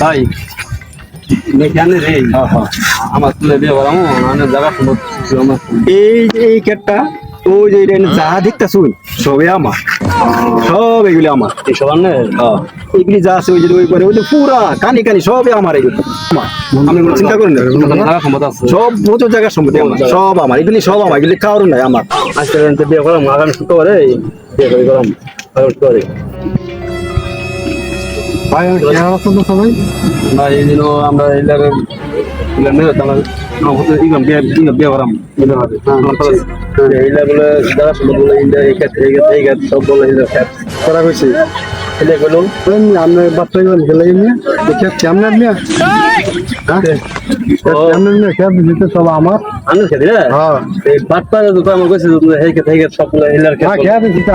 ভাই জানি রে আমার তুলে বিয়ে করামো মানে জায়গা সম্ভব আমার এই কেটটা ওই যে যা দেখতেছ সবই আমার, সব এগুলি আমার। এই সবার না এগুলি যা আছে ওই যে ওই করে ওই যে পুরা কানি কানি সবই আমার, এগুলো আমার। আপনি কোনো চিন্তা করেন না, জায়গা ক্ষমতা আছে সব প্রচুর জায়গার সম্পত্তি আমার, সব আমার, এগুলি সব আমার, এগুলি কারণ নাই আমার। আজকে বিয়ে করাম আগামী শুক্রবারে বিয়ে করে করাম আগামী শুক্রবারে ভাই সবাই ভাই এই দিনও আমরা এই লাগে বিয়ে করাম এই লাগলে যারা সম্ভব বলে ইন্ডিয়া এই ক্ষেত্রে এই ক্ষেত্রে সব বলে করা হয়েছে। এটা বলুন আপনার বাচ্চা গেলেন খেলে নিয়ে কেমন আপনি খেয়াল দিতে সব আমার। আনন্দ খেতে হ্যাঁ এই বাচ্চা আমার কাছে এই ক্ষেত্রে সব খেয়াল দিতে